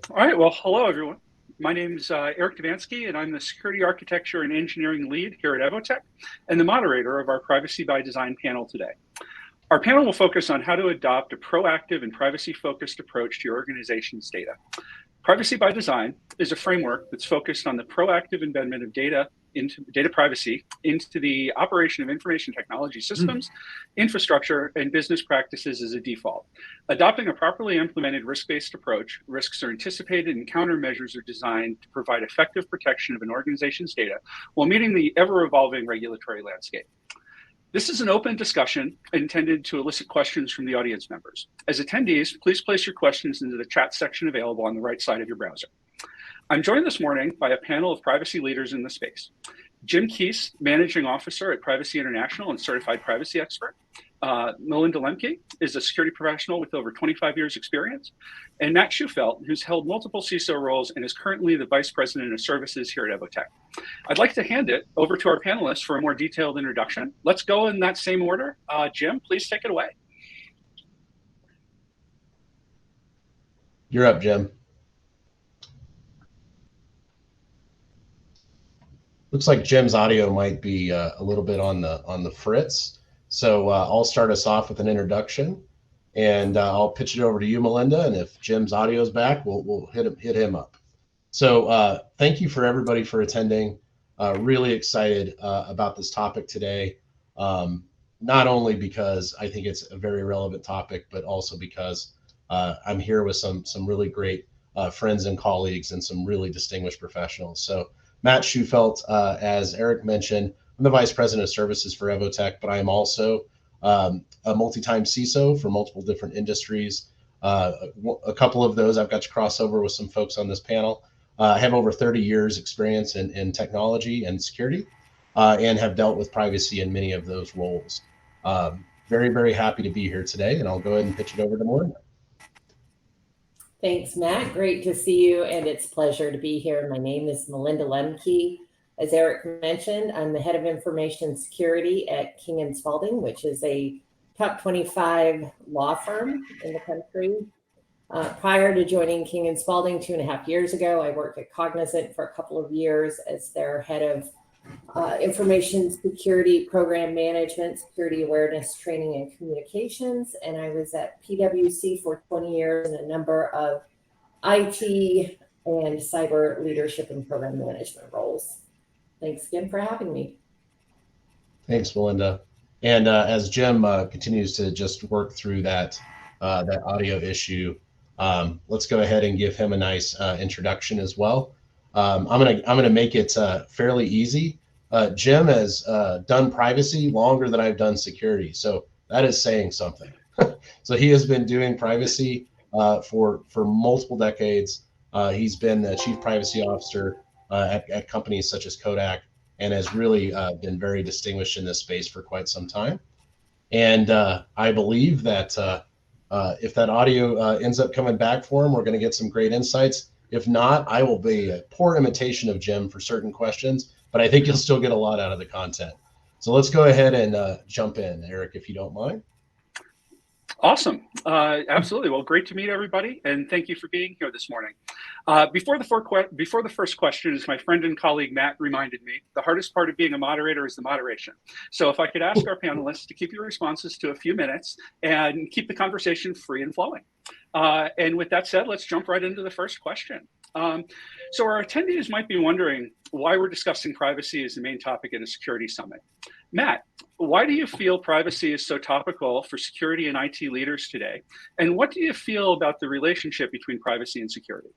All right, well, hello everyone. My name is Eric Devansky, and I'm the Security Architecture and Engineering Lead here at EVOTEK and the moderator of our Privacy by Design panel today. Our panel will focus on how to adopt a proactive and privacy-focused approach to your organization's data. Privacy by Design is a framework that's focused on the proactive embedment of data privacy into the operation of information technology systems, infrastructure, and business practices as a default. Adopting a properly implemented risk-based approach, risks are anticipated and countermeasures are designed to provide effective protection of an organization's data while meeting the ever-evolving regulatory landscape. This is an open discussion intended to elicit questions from the audience members. As attendees, please place your questions into the chat section available on the right side of your browser. I'm joined this morning by a panel of privacy leaders in the space. Jim Keese, Managing Officer at Privacy International and Certified Privacy Expert. Melinda Lemke is a security professional with over 25 years experience. And Matt Shufeldt, who's held multiple CISO roles and is currently the Vice President of Services here at EVOTEK. I'd like to hand it over to our panelists for a more detailed introduction. Let's go in that same order. Jim, please take it away. You're up, Jim. Looks like Jim's audio might be a little bit on the fritz. So I'll start us off with an introduction, and I'll pitch it over to you, Melinda. And if Jim's audio is back, we'll hit him up. So thank you for everybody for attending. Really excited about this topic today. Not only because I think it's a very relevant topic, but also because I'm here with some really great friends and colleagues and some really distinguished professionals. So Matt Shufeldt, as Eric mentioned, I'm the Vice President of Services for EVOTEK, but I am also a multi-time CISO for multiple different industries. A couple of those I've got to cross over with some folks on this panel. I have over 30 years experience in technology and security and have dealt with privacy in many of those roles. Very, very happy to be here today, and I'll go ahead and pitch it over to Melinda. Thanks, Matt. Great to see you, and it's a pleasure to be here. My name is Melinda Lemke. As Eric mentioned, I'm the Head of Information Security at King & Spalding, which is a top 25 law firm in the country. Prior to joining King & Spalding 2.5 years ago, I worked at Cognizant for a couple of years as their Head of Information Security Program Management, Security Awareness Training and Communications, and I was at PwC for 20 years in a number of IT and cyber leadership and program management roles. Thanks again for having me. Thanks, Melinda. And as Jim continues to just work through that audio issue, let's go ahead and give him a nice introduction as well. I'm gonna make it fairly easy. Jim has done privacy longer than I've done security, so that is saying something. So he has been doing privacy for multiple decades. He's been the Chief Privacy Officer at companies such as Kodak, and has really been very distinguished in this space for quite some time. And I believe that if that audio ends up coming back for him, we're going to get some great insights. If not, I will be a poor imitation of Jim for certain questions, but I think you'll still get a lot out of the content. So let's go ahead and jump in, Eric, if you don't mind. Awesome. Absolutely. Well, great to meet everybody, and thank you for being here this morning. Before the first question, as my friend and colleague Matt reminded me, the hardest part of being a moderator is the moderation. So if I could ask our panelists to keep your responses to a few minutes and keep the conversation free and flowing. And with that said, let's jump right into the first question. So our attendees might be wondering why we're discussing privacy as the main topic at a security summit. Matt, why do you feel privacy is so topical for security and IT leaders today? And what do you feel about the relationship between privacy and security?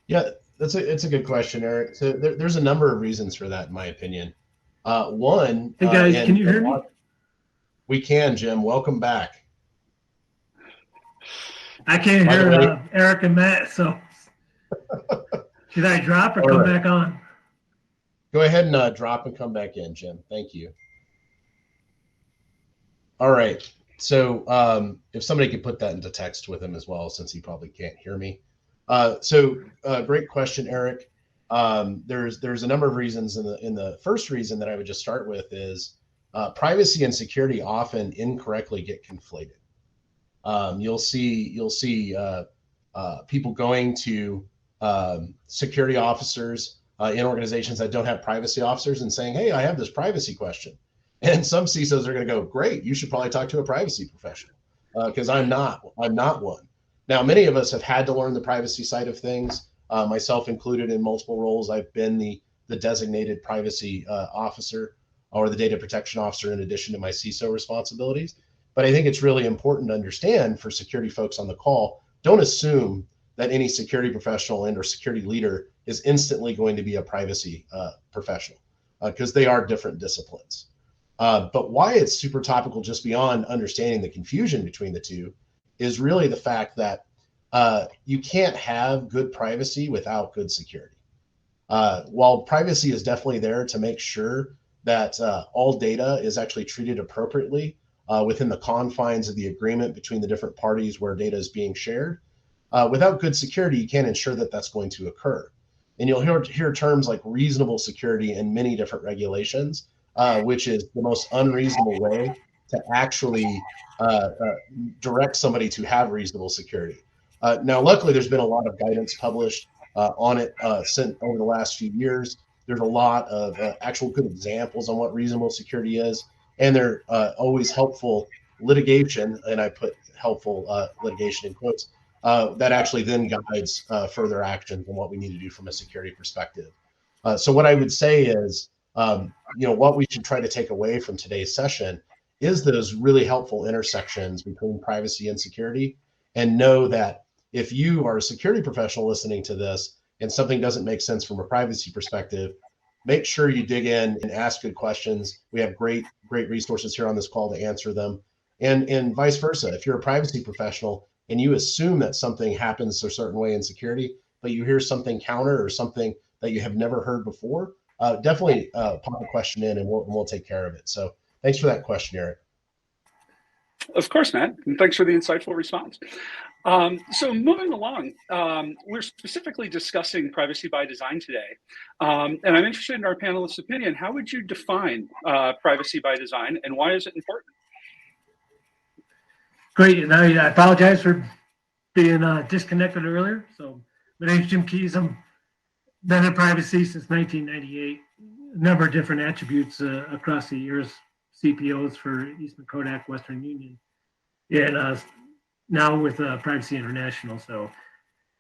Yeah, it's a good question, Eric. So there's a number of reasons for that, in my opinion. One, hey guys, can you hear me? We can, Jim. Welcome back. I can't hear Eric and Matt, so should I drop or come back on? Go ahead and drop and come back in, Jim. Thank you. All right. So if somebody could put that into text with him as well, since he probably can't hear me. Great question, Eric. There's a number of reasons. In the first reason that I would just start with is privacy and security often incorrectly get conflated. You'll see people going to security officers in organizations that don't have privacy officers and saying, hey, I have this privacy question. And some CISOs are going to go, great, you should probably talk to a privacy professional because I'm not one. Now, many of us have had to learn the privacy side of things, myself included in multiple roles. I've been the designated privacy officer or the data protection officer in addition to my CISO responsibilities. But I think it's really important to understand for security folks on the call, don't assume that any security professional and or security leader is instantly going to be a privacy professional because they are different disciplines. But why it's super topical just beyond understanding the confusion between the two is really the fact that you can't have good privacy without good security. While privacy is definitely there to make sure that all data is actually treated appropriately within the confines of the agreement between the different parties where data is being shared, without good security, you can't ensure that that's going to occur. And you'll hear terms like reasonable security in many different regulations, which is the most unreasonable way to actually direct somebody to have reasonable security. Now, luckily, there's been a lot of guidance published on it since over the last few years. There's a lot of actual good examples on what reasonable security is, and they're always helpful litigation, and I put helpful litigation in quotes, that actually then guides further actions and what we need to do from a security perspective. So what I would say is, what we should try to take away from today's session is those really helpful intersections between privacy and security, and know that if you are a security professional listening to this and something doesn't make sense from a privacy perspective, make sure you dig in and ask good questions. We have great resources here on this call to answer them. And vice versa. If you're a privacy professional and you assume that something happens a certain way in security, but you hear something counter or something that you have never heard before, definitely pop a question in and we'll take care of it. So thanks for that question, Eric. Of course, Matt, and thanks for the insightful response. So moving along, we're specifically discussing privacy by design today. And I'm interested in our panelists' opinion. How would you define privacy by design, and why is it important? Great, and I apologize for being disconnected earlier. So my name is Jim Keese. I've been in privacy since 1998. A number of different attributes across the years. CPOs for Eastman Kodak, Western Union, and now with Privacy International. So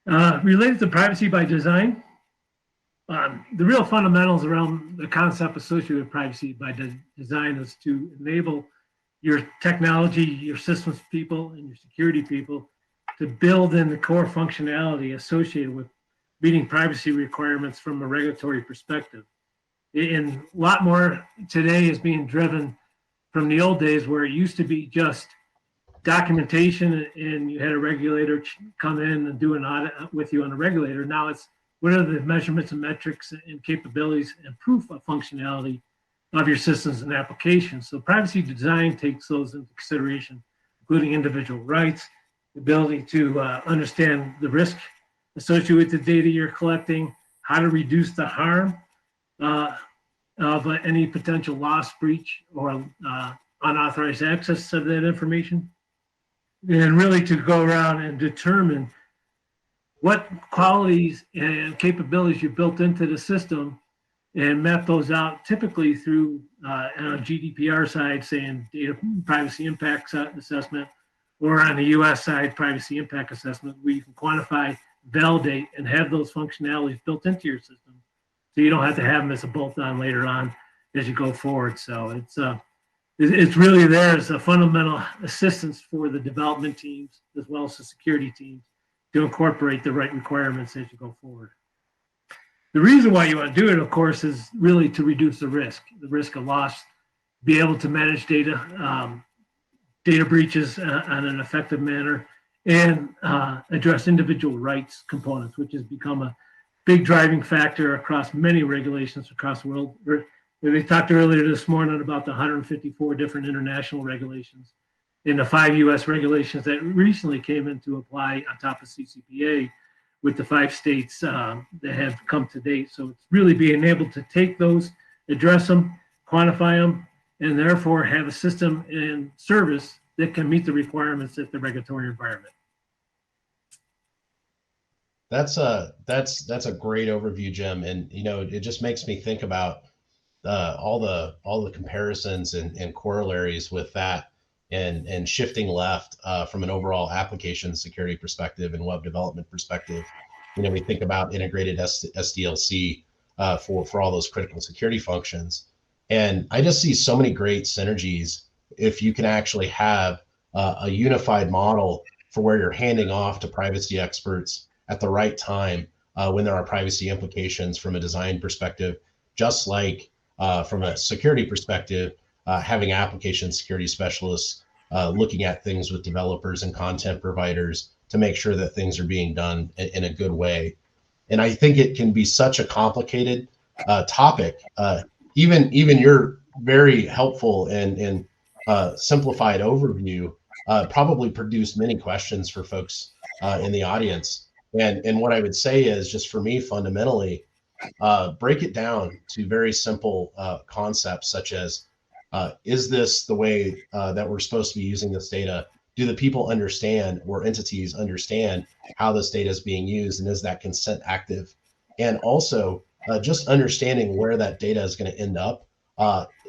related to privacy by design, the real fundamentals around the concept associated with privacy by design is to enable your technology, your systems people, and your security people to build in the core functionality associated with meeting privacy requirements from a regulatory perspective. And a lot more today is being driven from the old days where it used to be just documentation and you had a regulator come in and do an audit with you on a regulator. Now it's what are the measurements and metrics and capabilities and proof of functionality of your systems and applications. So privacy design takes those into consideration, including individual rights, the ability to understand the risk associated with the data you're collecting, how to reduce the harm of any potential loss, breach, or unauthorized access to that information, and really to go around and determine what qualities and capabilities you built into the system and map those out typically through on a GDPR side, saying data privacy impact assessment, or on the US side, privacy impact assessment, where you can quantify, validate, and have those functionalities built into your system. So you don't have to have them as a bolt-on later on as you go forward. So it's really there as a fundamental assistance for the development teams as well as the security teams to incorporate the right requirements as you go forward. The reason why you want to do it, of course, is really to reduce the risk of loss, be able to manage data breaches on an effective manner, and address individual rights components, which has become a big driving factor across many regulations across the world. We talked earlier this morning about the 154 different international regulations and the 5 US regulations that recently came into apply on top of CCPA with the 5 states that have come to date. So it's really being able to take those, address them, quantify them, and therefore have a system and service that can meet the requirements of the regulatory environment. That's a great overview, Jim. And it just makes me think about all the comparisons and corollaries with that, and shifting left from an overall application security perspective and web development perspective. We think about integrated SDLC for all those critical security functions, and I just see so many great synergies if you can actually have a unified model for where you're handing off to privacy experts at the right time when there are privacy implications from a design perspective, just like from a security perspective, having application security specialists looking at things with developers and content providers to make sure that things are being done in a good way. And I think it can be such a complicated topic. Even your very helpful and simplified overview probably produced many questions for folks in the audience. And what I would say is, just for me, fundamentally, break it down to very simple concepts, such as, is this the way that we're supposed to be using this data? Do the people understand, or entities understand, how this data is being used, and is that consent active? And also, just understanding where that data is going to end up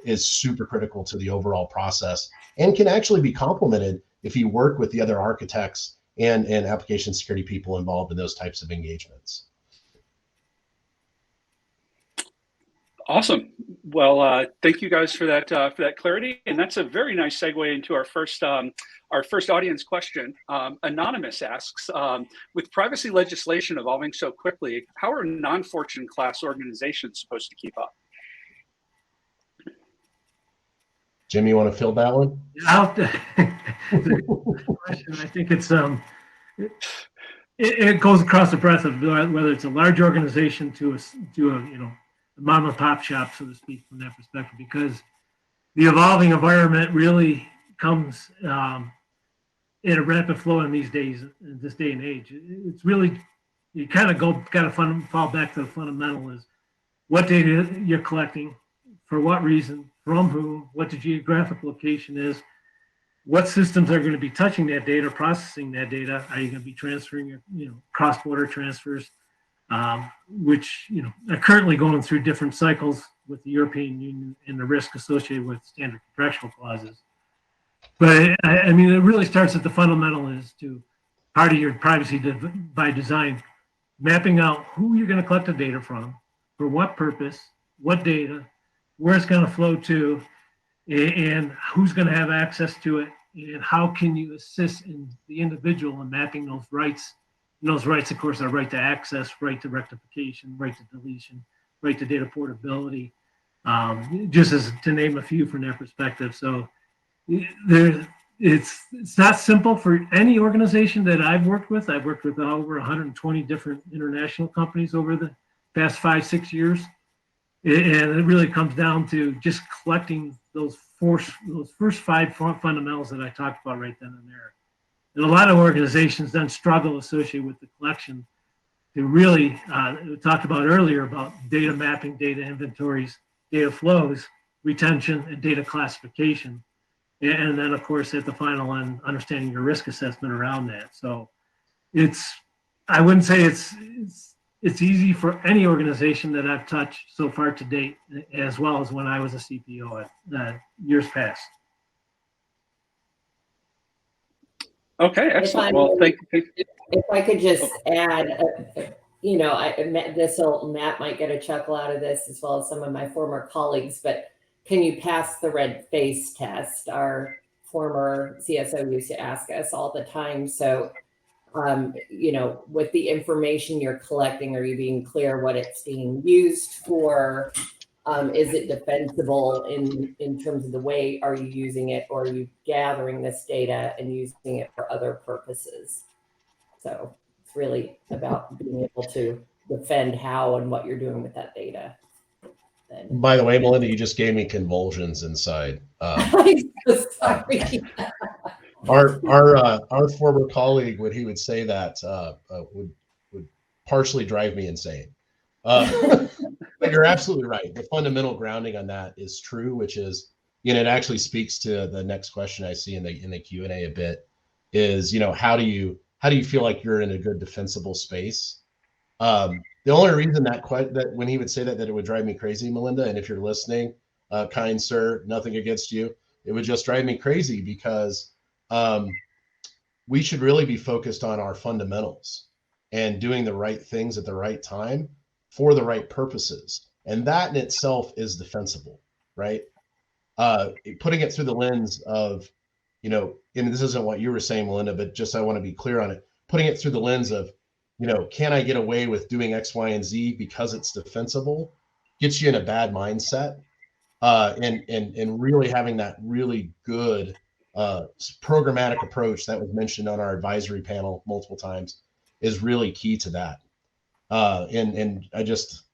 is super critical to the overall process, and can actually be complemented if you work with the other architects and application security people involved in those types of engagements. Awesome. Well, thank you guys for that clarity, and that's a very nice segue into our first audience question. Anonymous asks, with privacy legislation evolving so quickly, how are non-Fortune class organizations supposed to keep up? Jim, you want to field that one? I think it goes across the breadth of whether it's a large organization to a mom and pop shop, so to speak, from that perspective, because the evolving environment really comes in a rapid flow in these days, in this day and age. It's really, you kind of got to fall back to the fundamental: is what data you're collecting, for what reason, from whom, what the geographic location is, what systems are going to be touching that data, processing that data. Are you going to be transferring, cross-border transfers, which are currently going through different cycles with the European Union and the risk associated with standard contractual clauses. But I mean, it really starts at the fundamental, is to part of your privacy by design, mapping out who you're going to collect the data from, for what purpose, what data, where it's going to flow to, and who's going to have access to it, and how can you assist in the individual in mapping those rights. And those rights, of course, are right to access, right to rectification, right to deletion, right to data portability, just as to name a few from their perspective. So it's not simple for any organization that I've worked with. I've worked with over 120 different international companies over the past 5-6 years. And it really comes down to just collecting those first 5 fundamentals that I talked about right then and there. And a lot of organizations then struggle associated with the collection to really, we talked about earlier about data mapping, data inventories, data flows, retention, and data classification. And then, of course, at the final end, understanding your risk assessment around that. So I wouldn't say it's easy for any organization that I've touched so far to date, as well as when I was a CPO at years past. Okay, excellent. Well, thank you. If I could just add, Matt might get a chuckle out of this, as well as some of my former colleagues, but can you pass the red face test? Our former CSO used to ask us all the time. So, with the information you're collecting, are you being clear what it's being used for? Is it defensible in terms of the way are you using it, or are you gathering this data and using it for other purposes? So it's really about being able to defend how and what you're doing with that data. By the way, Melinda, you just gave me convulsions inside. I'm so sorry. Our former colleague, when he would say that, would partially drive me insane. But you're absolutely right. The fundamental grounding on that is true, which is, it actually speaks to the next question I see in the Q&A a bit. Is how do you feel like you're in a good defensible space The only reason that when he would say that it would drive me crazy, Melinda, and if you're listening, kind sir, nothing against you, it would just drive me crazy because we should really be focused on our fundamentals and doing the right things at the right time for the right purposes. And that in itself is defensible, right? Putting it through the lens of, and this isn't what you were saying, Melinda, but just I want to be clear on it. Putting it through the lens of, can I get away with doing X, Y, and Z because it's defensible, gets you in a bad mindset. And really having that really good programmatic approach that was mentioned on our advisory panel multiple times is really key to that. And I just,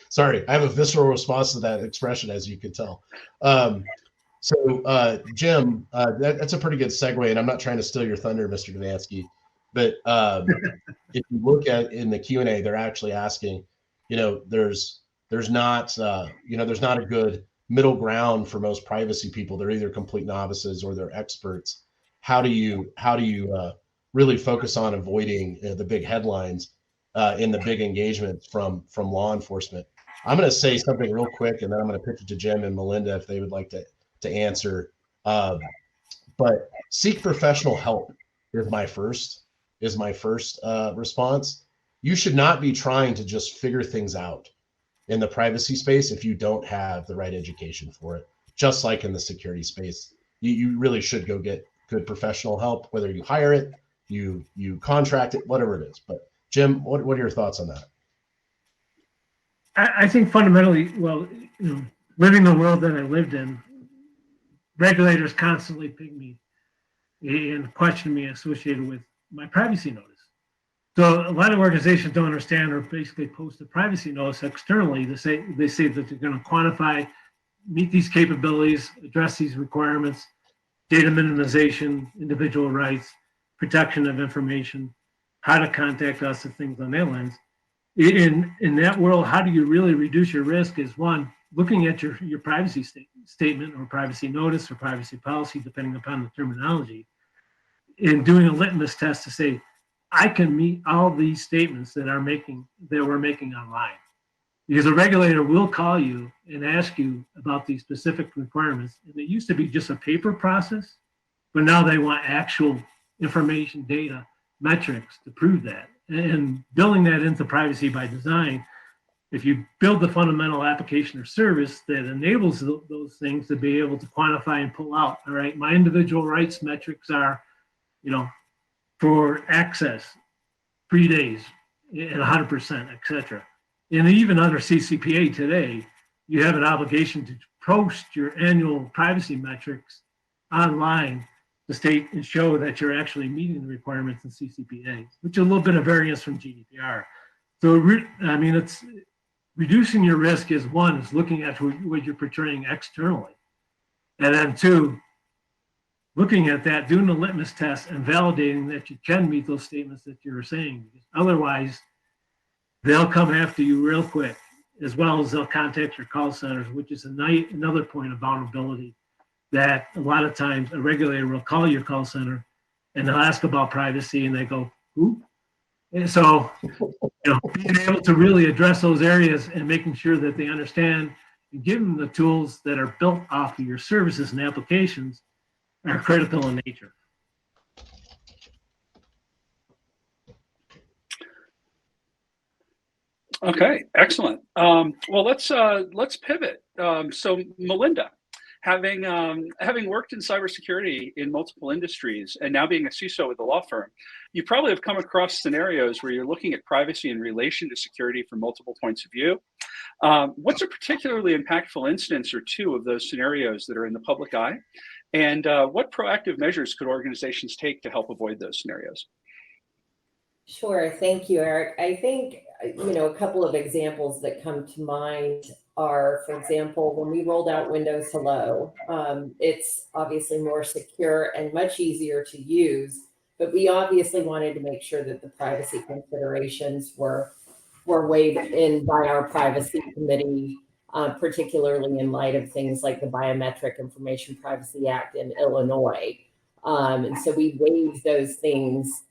sorry, I have a visceral response to that expression, as you can tell. So Jim, that's a pretty good segue, and I'm not trying to steal your thunder, Mr. Devansky, but if you look at in the Q&A, they're actually asking, there's not a good middle ground for most privacy people. They're either complete novices or they're experts. How do you really focus on avoiding the big headlines in the big engagements from law enforcement? I'm going to say something real quick, and then I'm going to pitch it to Jim and Melinda if they would like to answer. But seek professional help is my first response. You should not be trying to just figure things out in the privacy space if you don't have the right education for it. Just like in the security space, you really should go get good professional help, whether you hire it, you contract it, whatever it is. But Jim, what are your thoughts on that? I think fundamentally, living the world that I lived in, regulators constantly ping me and question me associated with my privacy notice. So a lot of organizations don't understand or basically post a privacy notice externally. They say that they're going to quantify, meet these capabilities, address these requirements, data minimization, individual rights, protection of information, how to contact us, and things on that lens. In that world, how do you really reduce your risk is one, looking at your privacy statement or privacy notice or privacy policy, depending upon the terminology, and doing a litmus test to say, I can meet all these statements that we're making online. Because a regulator will call you and ask you about these specific requirements. And it used to be just a paper process, but now they want actual information, data, metrics to prove that. And building that into privacy by design, if you build the fundamental application or service that enables those things to be able to quantify and pull out, all right, my individual rights metrics are, for access, 3 days at 100%, et cetera. And even under CCPA today, you have an obligation to post your annual privacy metrics online to state and show that you're actually meeting the requirements in CCPA, which is a little bit of variance from GDPR. So, it's reducing your risk is one, is looking at what you're portraying externally. And then two, looking at that, doing the litmus test and validating that you can meet those statements that you're saying. Because otherwise, they'll come after you real quick, as well as they'll contact your call centers, which is another point of vulnerability that a lot of times a regulator will call your call center and they'll ask about privacy and they go, who? And so, being able to really address those areas and making sure that they understand and give them the tools that are built off of your services and applications are critical in nature. Okay, excellent. Well, let's pivot. So, Melinda, having worked in cybersecurity in multiple industries and now being a CISO with a law firm, you probably have come across scenarios where you're looking at privacy in relation to security from multiple points of view. What's a particularly impactful instance or two of those scenarios that are in the public eye? And what proactive measures could organizations take to help avoid those scenarios? Sure. Thank you, Eric. I think, a couple of examples that come to mind are, for example, when we rolled out Windows Hello, it's obviously more secure and much easier to use, but we obviously wanted to make sure that the privacy considerations were weighed in by our privacy committee, particularly in light of things like the Biometric Information Privacy Act in Illinois. And so we weighed those things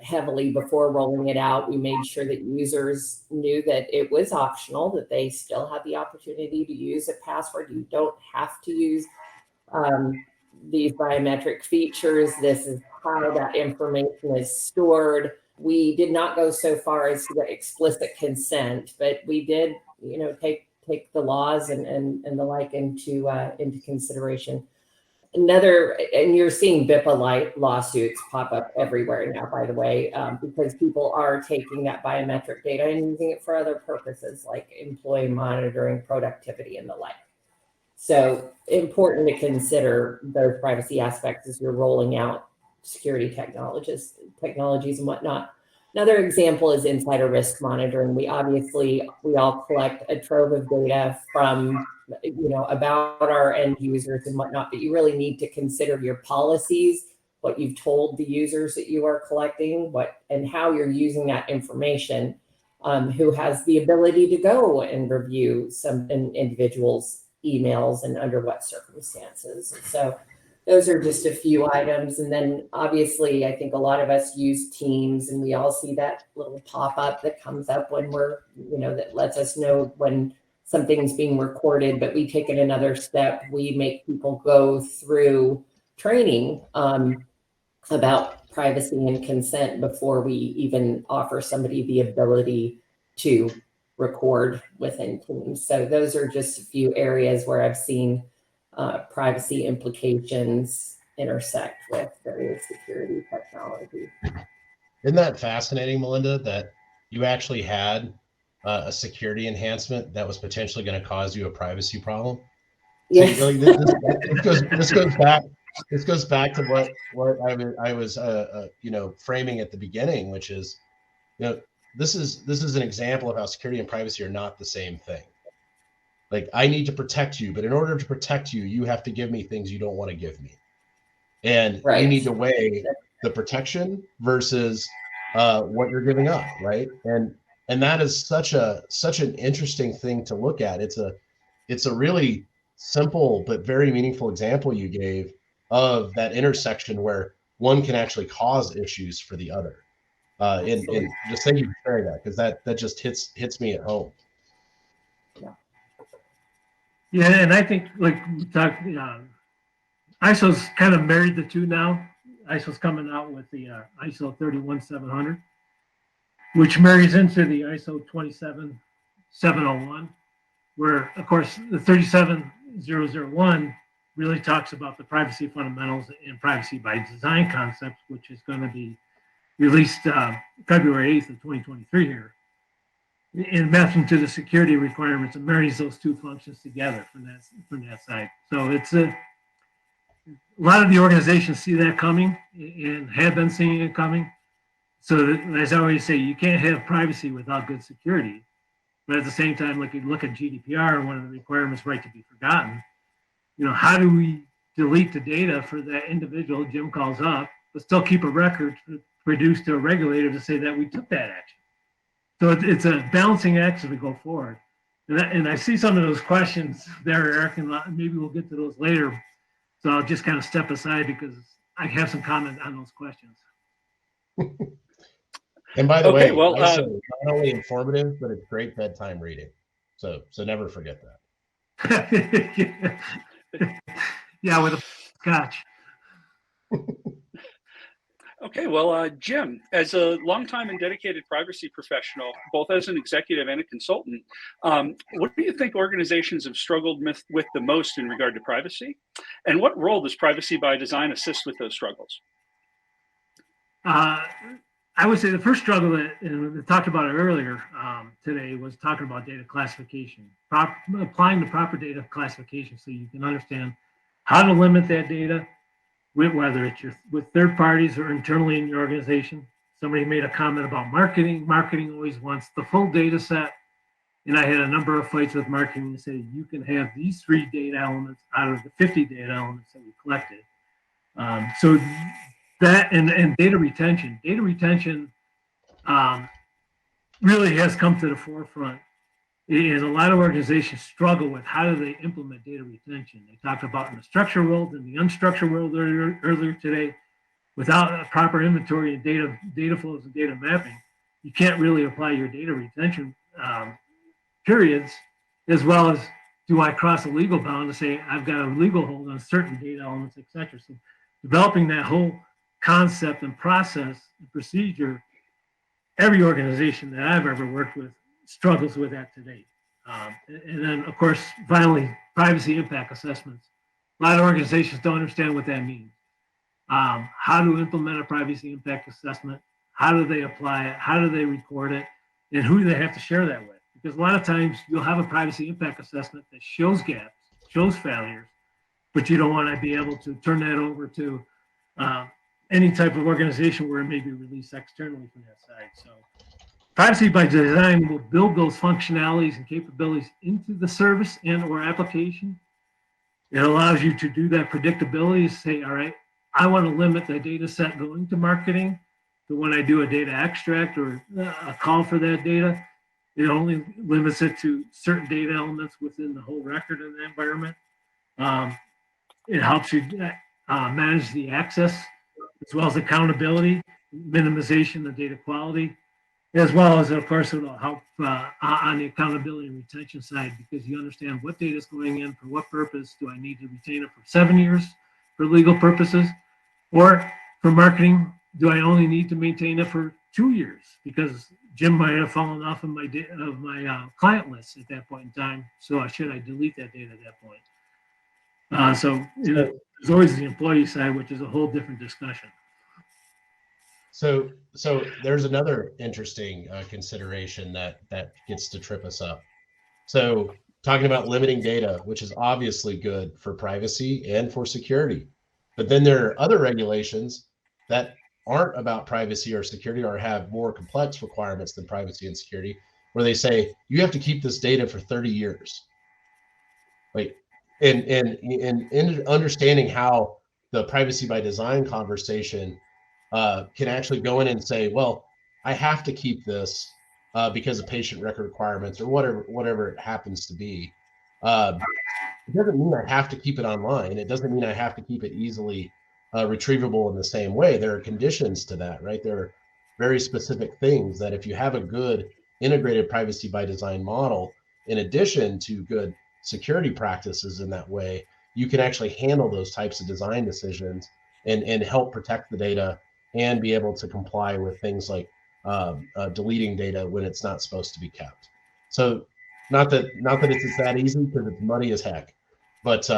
heavily before rolling it out. We made sure that users knew that it was optional, that they still had the opportunity to use a password. You don't have to use these biometric features. This is how that information is stored. We did not go so far as the explicit consent, but we did, take the laws and the like into consideration. And you're seeing BIPA lawsuits pop up everywhere now, by the way, because people are taking that biometric data and using it for other purposes like employee monitoring, productivity, and the like. So important to consider those privacy aspects as you're rolling out security technologies and whatnot. Another example is insider risk monitoring. We all collect a trove of data from, about our end users and whatnot, but you really need to consider your policies, what you've told the users that you are collecting, and how you're using that information, who has the ability to go and review an individual's emails and under what circumstances. So those are just a few items. And then obviously, I think a lot of us use Teams, and we all see that little pop-up that comes up when we're, that lets us know when something's being recorded, but we take it another step. We make people go through training about privacy and consent before we even offer somebody the ability to record within Teams. So those are just a few areas where I've seen privacy implications intersect with various security technologies. Isn't that fascinating, Melinda, that you actually had a security enhancement that was potentially going to cause you a privacy problem? Yes. So, this goes back to what I was framing at the beginning, which is, this is an example of how security and privacy are not the same thing. Like, I need to protect you, but in order to protect you, you have to give me things you don't want to give me. And Right. You need to weigh the protection versus what you're giving up, right? And that is such an interesting thing to look at. It's a really simple but very meaningful example you gave of that intersection where one can actually cause issues for the other. And just thank you for sharing that, because that just hits me at home. Yeah, and I think ISO's kind of married the two now. ISO's coming out with the ISO 31700, which marries into the ISO 27701, where, of course, the 37001 really talks about the privacy fundamentals and privacy by design concepts, which is going to be released February 8th of 2023 here. And maps into the security requirements and marries those two functions together from that side. So it's a lot of the organizations see that coming and have been seeing it coming. So as I always say, you can't have privacy without good security. But at the same time, like you look at GDPR, one of the requirements, right to be forgotten. How do we delete the data for that individual Jim calls up, but still keep a record produced to a regulator to say that we took that action? So it's a balancing act as we go forward. And I see some of those questions there, Eric, and maybe we'll get to those later. So I'll just kind of step aside because I have some comment on those questions. And by the way, not only informative, but it's great bedtime reading. So never forget that. Yeah, with a scotch. Okay, well, Jim, as a longtime and dedicated privacy professional, both as an executive and a consultant, what do you think organizations have struggled with the most in regard to privacy? And what role does privacy by design assist with those struggles? I would say the first struggle that we talked about earlier today was talking about data classification, applying the proper data classification so you can understand how to limit that data, whether it's with third parties or internally in your organization. Somebody made a comment about marketing. Marketing always wants the full data set. And I had a number of fights with marketing to say, you can have these 3 data elements out of the 50 data elements that we collected. So that and data retention really has come to the forefront. And a lot of organizations struggle with how do they implement data retention. They talked about in the structured world and the unstructured world earlier today. without a proper inventory and data flows and data mapping, you can't really apply your data retention periods, as well as do I cross a legal bound to say I've got a legal hold on certain data elements, et cetera. So developing that whole concept and process and procedure, every organization that I've ever worked with struggles with that today. And then, of course, finally, privacy impact assessments. A lot of organizations don't understand what that means. How to implement a privacy impact assessment, how do they apply it, how do they record it, and who do they have to share that with? Because a lot of times you'll have a privacy impact assessment that shows gaps, shows failures, but you don't want to be able to turn that over to any type of organization where it may be released externally from that side. So privacy by design will build those functionalities and capabilities into the service and or application. It allows you to do that predictability, say, all right, I want to limit the data set going to marketing. So when I do a data extract or a call for that data, it only limits it to certain data elements within the whole record in the environment. It helps you manage the access as well as accountability, minimization of data quality, as well as, of course, it'll help on the accountability and retention side, because you understand what data is going in, for what purpose. Do I need to retain it for 7 years for legal purposes? Or for marketing, do I only need to maintain it for 2 years? Because Jim might have fallen off of my client list at that point in time. So should I delete that data at that point? So there's always the employee side, which is a whole different discussion. So there's another interesting consideration that gets to trip us up. So talking about limiting data, which is obviously good for privacy and for security, but then there are other regulations that aren't about privacy or security or have more complex requirements than privacy and security, where they say you have to keep this data for 30 years. Like, and in understanding how the privacy by design conversation can actually go in and say, well, I have to keep this because of patient record requirements or whatever it happens to be. It doesn't mean I have to keep it online. It doesn't mean I have to keep it easily retrievable in the same way. There are conditions to that, right? There are very specific things that if you have a good integrated privacy by design model, in addition to good security practices in that way, you can actually handle those types of design decisions and help protect the data and be able to comply with things like deleting data when it's not supposed to be kept. So not that it's that easy, because it's muddy as heck, but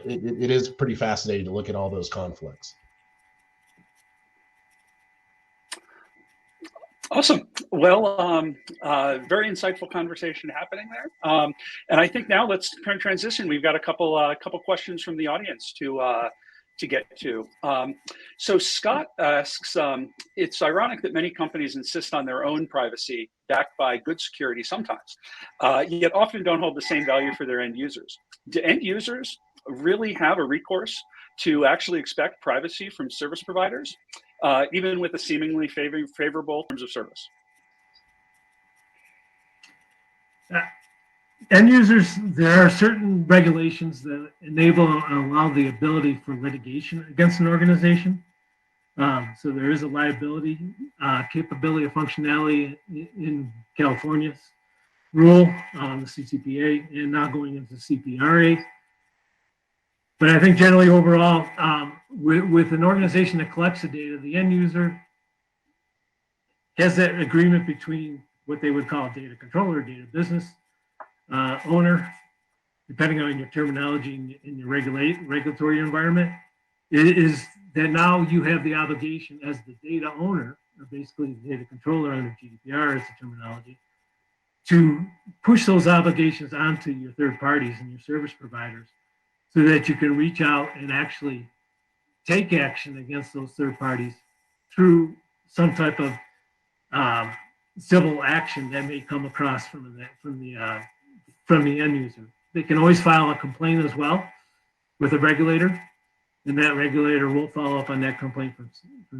it is pretty fascinating to look at all those conflicts. Awesome. Well, very insightful conversation happening there. And I think now let's transition. We've got a couple questions from the audience to get to. So Scott asks, it's ironic that many companies insist on their own privacy backed by good security sometimes, yet often don't hold the same value for their end users. Do end users really have a recourse to actually expect privacy from service providers, even with a seemingly favorable terms of service? End users, there are certain regulations that enable and allow the ability for litigation against an organization. So there is a liability capability of functionality in California's rule, the CCPA, and now going into CPRA. But I think generally overall, with an organization that collects the data, the end user has that agreement between what they would call a data controller, data business owner, depending on your terminology in your regulatory environment. It is that now you have the obligation as the data owner, or basically the data controller under GDPR is the terminology, to push those obligations onto your third parties and your service providers so that you can reach out and actually take action against those third parties through some type of civil action that may come across from the end user. They can always file a complaint as well with a regulator, and that regulator will follow up on that complaint from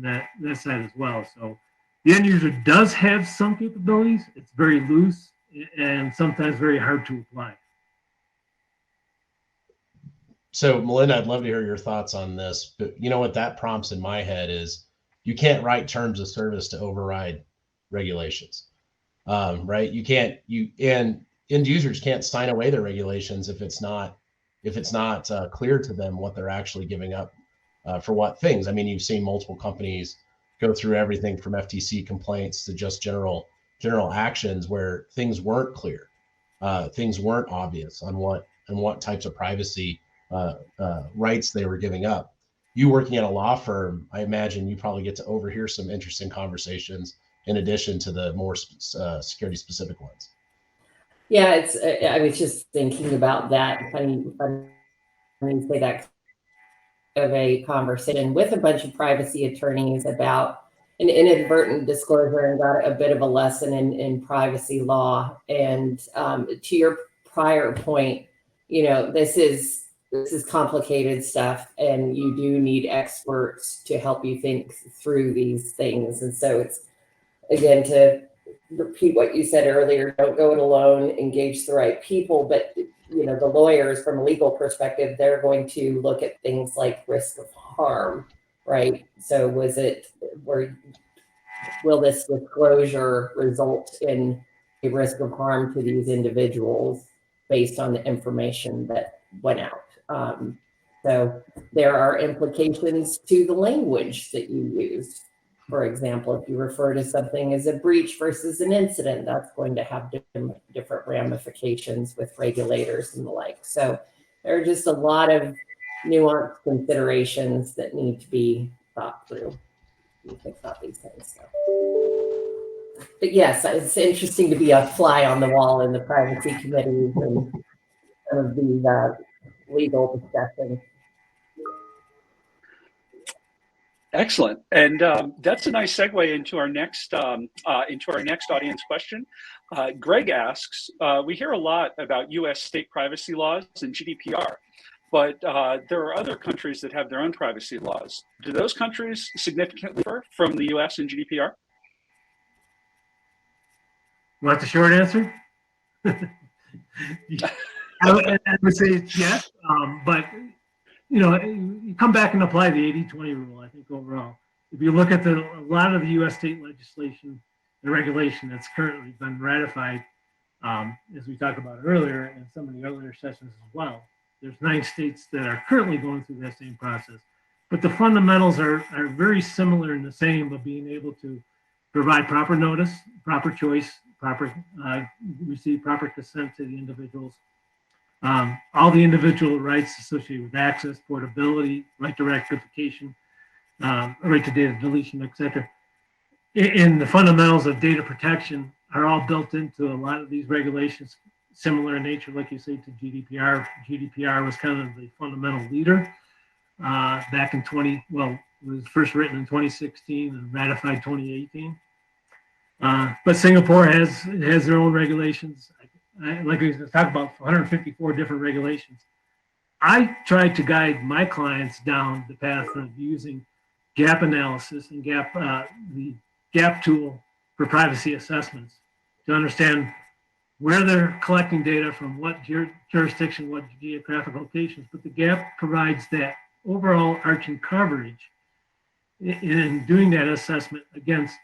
that side as well. So the end user does have some capabilities. It's very loose and sometimes very hard to apply. So Melinda, I'd love to hear your thoughts on this, but you know what that prompts in my head is you can't write terms of service to override regulations, right? You can't, and end users can't sign away their regulations if it's not clear to them what they're actually giving up for what things. I mean, you've seen multiple companies go through everything from FTC complaints to just general actions where things weren't clear, things weren't obvious on what types of privacy rights they were giving up. You working at a law firm, I imagine you probably get to overhear some interesting conversations in addition to the more security specific ones. Yeah, it's. I was just thinking about that. Funny you say that, of a conversation with a bunch of privacy attorneys about an inadvertent disclosure, and got a bit of a lesson in privacy law. And to your prior point, this is complicated stuff, and you do need experts to help you think through these things. And so it's, again, to repeat what you said earlier, don't go it alone, engage the right people. But the lawyers, from a legal perspective, they're going to look at things like risk of harm, right? So will this disclosure result in a risk of harm to these individuals based on the information that went out? So there are implications to the language that you use. For example, if you refer to something as a breach versus an incident, that's going to have different ramifications with regulators and the like. So there are just a lot of nuanced considerations that need to be thought through when you think about these things. So. But yes, it's interesting to be a fly on the wall in the privacy committees and some of these legal discussions. Excellent, and that's a nice segue into our next audience question. Greg asks, we hear a lot about U.S. state privacy laws and GDPR, but there are other countries that have their own privacy laws. Do those countries significantly differ from the U.S. and GDPR? Want the short answer? I would say yes, but you come back and apply the 80-20 rule, I think, overall. If you look at a lot of the U.S. state legislation and regulation that's currently been ratified, as we talked about earlier, and some of the earlier sessions as well, there's 9 states that are currently going through that same process. But the fundamentals are very similar in the same of being able to provide proper notice, proper choice, receive proper consent to the individuals. All the individual rights associated with access, portability, right to rectification, right to data deletion, etc. In the fundamentals of data protection are all built into a lot of these regulations, similar in nature, like you say, to GDPR. GDPR was kind of the fundamental leader back in it was first written in 2016 and ratified 2018. But Singapore has their own regulations. Like we talked about, 154 different regulations. I try to guide my clients down the path of using gap analysis and the gap tool for privacy assessments to understand where they're collecting data from, what jurisdiction, what geographic locations. But the gap provides that overall arching coverage in doing that assessment against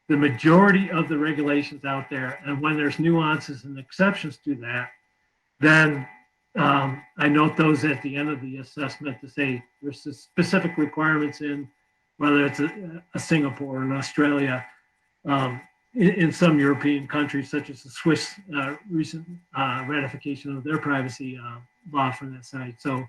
the majority of the regulations out there. And when there's nuances and exceptions to that, then I note those at the end of the assessment to say there's specific requirements in, whether it's a Singapore or an Australia, in some European countries, such as the Swiss recent ratification of their privacy law from that side. So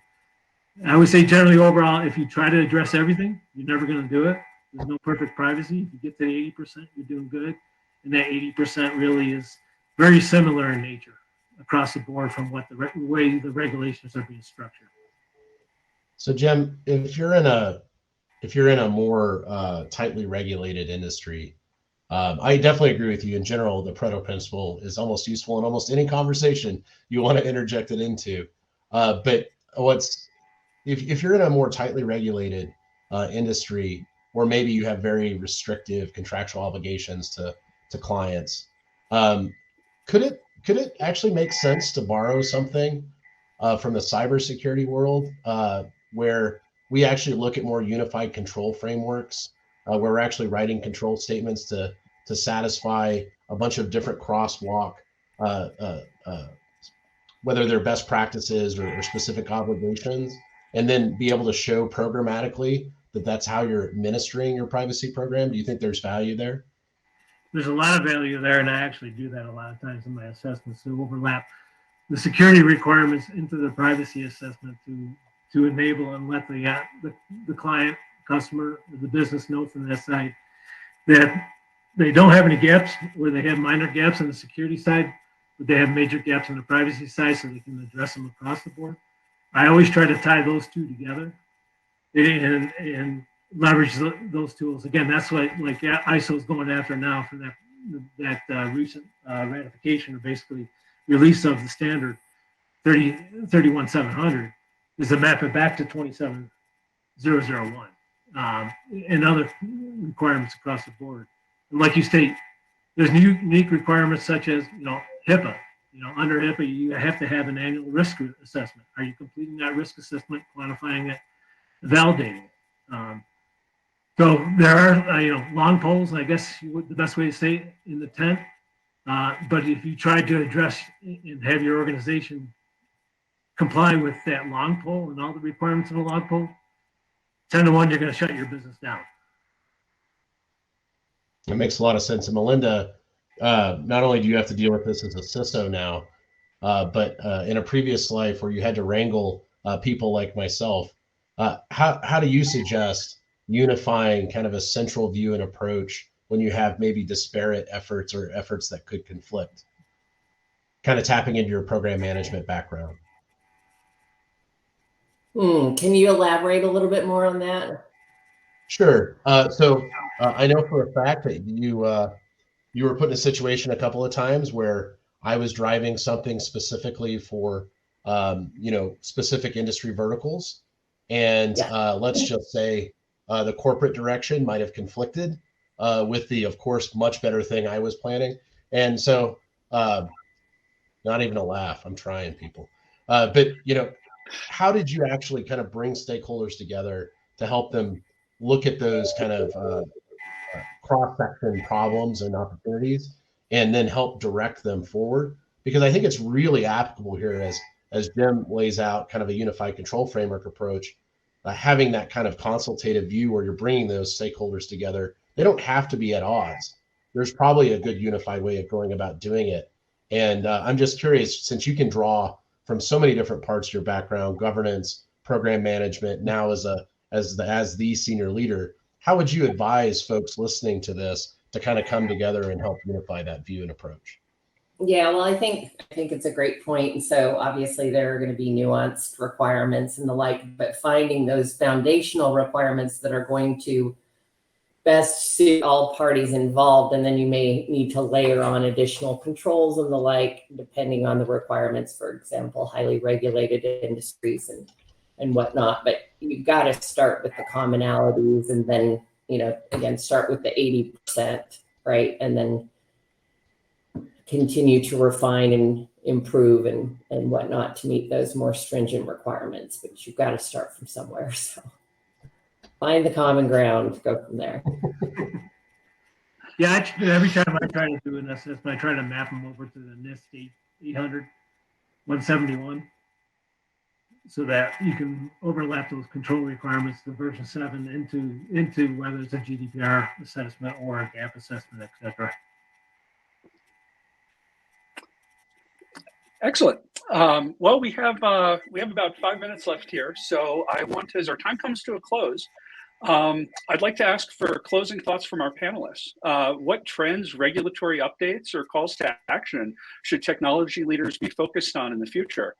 I would say generally overall, if you try to address everything, you're never going to do it. There's no perfect privacy. If you get to the 80%, you're doing good. And that 80% really is very similar in nature across the board from what the way the regulations are being structured. So Jim, if you're in a more tightly regulated industry, I definitely agree with you. In general, the Pareto principle is almost useful in almost any conversation you want to interject it into. But if you're in a more tightly regulated industry, or maybe you have very restrictive contractual obligations to clients, could it actually make sense to borrow something from the cybersecurity world, where we actually look at more unified control frameworks, where we're actually writing control statements to satisfy a bunch of different crosswalk, whether they're best practices or specific obligations, and then be able to show programmatically that that's how you're administering your privacy program. Do you think there's value there? There's a lot of value there, and I actually do that a lot of times in my assessments to overlap the security requirements into the privacy assessment to enable and let the client, customer, the business know from that side that they don't have any gaps, where they have minor gaps on the security side, but they have major gaps on the privacy side, so they can address them across the board. I always try to tie those two together and leverage those tools. Again, that's what like ISO is going after now for that recent ratification, or basically release of the standard 31700, is to map it back to 27001 and other requirements across the board. And like you state, there's unique requirements such as HIPAA. Under HIPAA, you have to have an annual risk assessment. Are you completing that risk assessment, quantifying it, validating it? So there are long poles, I guess the best way to say it, in the tent. But if you try to address and have your organization comply with that long pole and all the requirements of a long pole, 10 to 1, you're going to shut your business down. It makes a lot of sense. And Melinda, not only do you have to deal with this as a CISO now, but in a previous life where you had to wrangle people like myself, how do you suggest unifying kind of a central view and approach when you have maybe disparate efforts or efforts that could conflict? Kind of tapping into your program management background. Can you elaborate a little bit more on that? Sure. So I know for a fact that you were put in a situation a couple of times where I was driving something specifically for specific industry verticals, and let's just say the corporate direction might have conflicted with the, of course, much better thing I was planning. And so, not even a laugh. I'm trying, people. But how did you actually kind of bring stakeholders together to help them look at those kind of cross-section problems and opportunities, and then help direct them forward? Because I think it's really applicable here as Jim lays out kind of a unified control framework approach, having that kind of consultative view where you're bringing those stakeholders together. They don't have to be at odds. There's probably a good unified way of going about doing it. And I'm just curious, since you can draw from so many different parts of your background, governance, program management, now as the senior leader, how would you advise folks listening to this to kind of come together and help unify that view and approach? Yeah, well, I think it's a great point. And so obviously there are going to be nuanced requirements and the like, but finding those foundational requirements that are going to best suit all parties involved. And then you may need to layer on additional controls and the like, depending on the requirements, for example, highly regulated industries and whatnot. But you've got to start with the commonalities and then, again, start with the 80%, right? And then continue to refine and improve and whatnot to meet those more stringent requirements. But you've got to start from somewhere. So find the common ground, go from there. Yeah, every time I try to do an assessment, I try to map them over to the NIST 800 171 so that you can overlap those control requirements, the version 7, into whether it's a GDPR assessment or a gap assessment, etc. Excellent. Well, we have about 5 minutes left here, so I want to, as our time comes to a close, I'd like to ask for closing thoughts from our panelists. What trends, regulatory updates, or calls to action should technology leaders be focused on in the future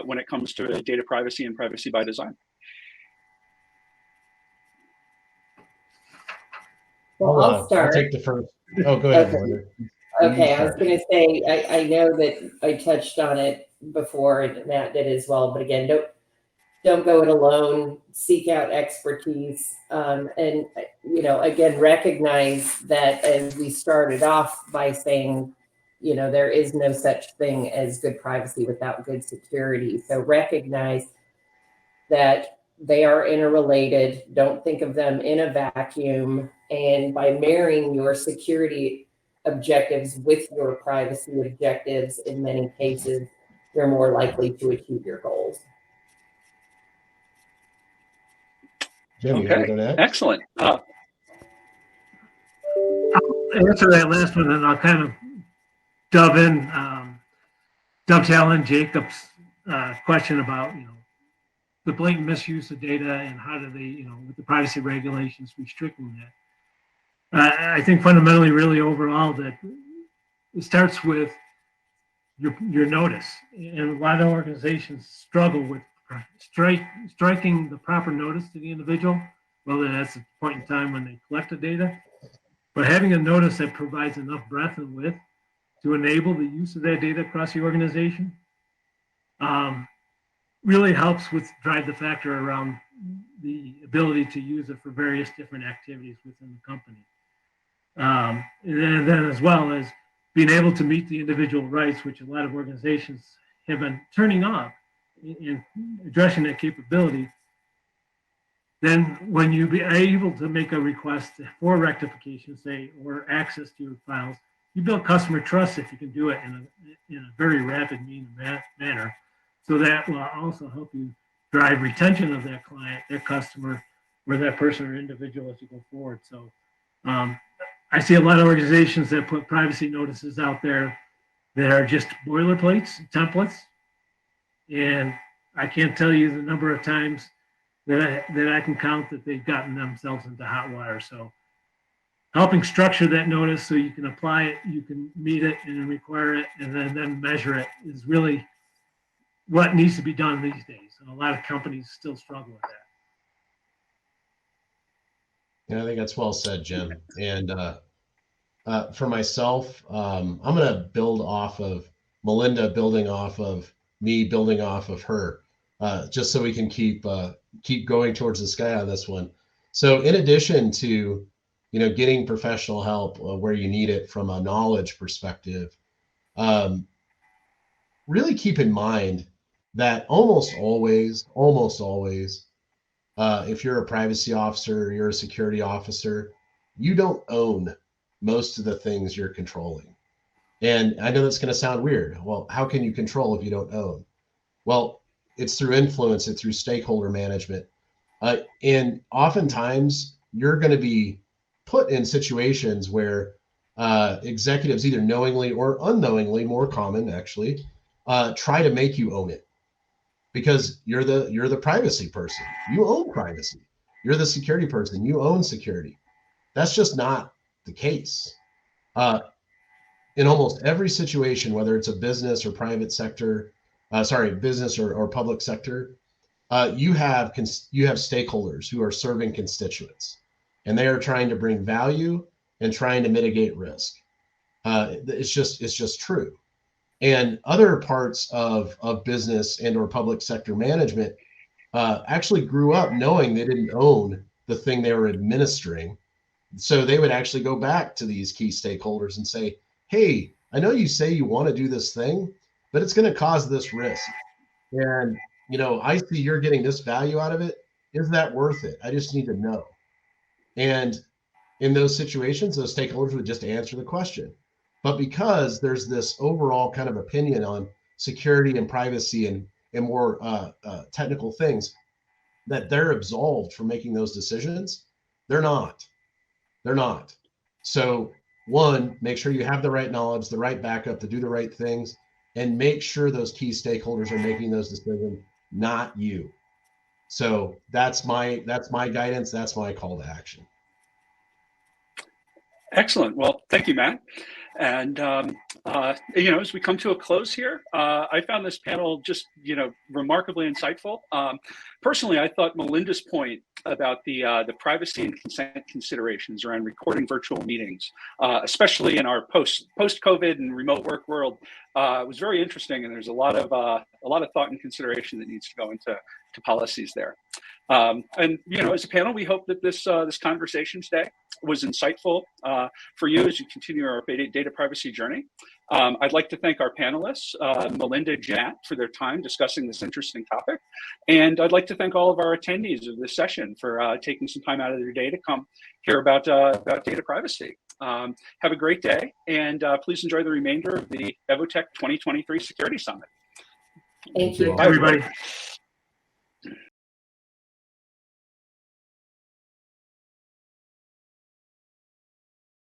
when it comes to data privacy and privacy by design? Well, I'll start. I'll take the first. Oh, go ahead, Melinda. Okay, I was going to say, I know that I touched on it before, and Matt did as well, but again, don't go it alone, seek out expertise, and, again, recognize that as we started off by saying, you know, there is no such thing as good privacy without good security. So recognize that they are interrelated. Don't think of them in a vacuum. And by marrying your security objectives with your privacy objectives, in many cases, you're more likely to achieve your goals. Jim, you want to Okay, go next? excellent. I'll answer that last one, and I'll kind of dovetail in Jacob's question about, you know, the blatant misuse of data and how do they, you know, with the privacy regulations restricting that. I think fundamentally, really overall, that it starts with your notice, and a lot of organizations struggle with striking the proper notice to the individual, whether that's at the point in time when they collect the data, but having a notice that provides enough breadth and width to enable the use of that data across the organization really helps with drive the factor around the ability to use it for various different activities within the company. And then as well as being able to meet the individual rights, which a lot of organizations have been turning off in addressing that capability. Then when you are able to make a request for rectification, say, or access to your files, you build customer trust if you can do it in a very rapid manner. So that will also help you drive retention of that client, that customer, or that person or individual as you go forward. So I see a lot of organizations that put privacy notices out there that are just boilerplates, templates. And I can't tell you the number of times that I can count that they've gotten themselves into hot water. So helping structure that notice so you can apply it, you can meet it and require it, and then measure it is really what needs to be done these days. And a lot of companies still struggle with that. Yeah, I think that's well said, Jim. And for myself, I'm going to build off of Melinda, building off of me, building off of her, just so we can keep going towards the sky on this one. So in addition to, you know, getting professional help where you need it from a knowledge perspective, really keep in mind that almost always, if you're a privacy officer or you're a security officer, you don't own most of the things you're controlling. And I know that's going to sound weird. Well, how can you control if you don't own? Well, it's through influence, it's through stakeholder management. And oftentimes you're going to be put in situations where executives either knowingly or unknowingly, more common actually, try to make you own it. Because you're the privacy person. You own privacy. You're the security person. You own security. That's just not the case. In almost every situation, whether it's a business or private sector, business or public sector, you have stakeholders who are serving constituents, and they are trying to bring value and trying to mitigate risk. It's just true. And other parts of business and or public sector management actually grew up knowing they didn't own the thing they were administering. So they would actually go back to these key stakeholders and say, hey, I know you say you want to do this thing, but it's going to cause this risk. And, you know, I see you're getting this value out of it. Is that worth it? I just need to know. And in those situations, those stakeholders would just answer the question. But because there's this overall kind of opinion on security and privacy and more technical things, that they're absolved from making those decisions, they're not. So one, make sure you have the right knowledge, the right backup to do the right things, and make sure those key stakeholders are making those decisions, not you. So that's my guidance. That's my call to action. Excellent. Well, thank you, Matt. And, you know, as we come to a close here, I found this panel just, you know, remarkably insightful. Personally, I thought Melinda's point about the privacy and consent considerations around recording virtual meetings, especially in our post-COVID and remote work world, was very interesting. And there's a lot of thought and consideration that needs to go into policies there. And, you know, as a panel, we hope that this conversation today was insightful for you as you continue our data privacy journey. I'd like to thank our panelists, Melinda, Jack, for their time discussing this interesting topic. And I'd like to thank all of our attendees of this session for taking some time out of their day to come hear about data privacy. Have a great day, and please enjoy the remainder of the EVOTEK 2023 Security Summit. Thank you. Thanks, everybody.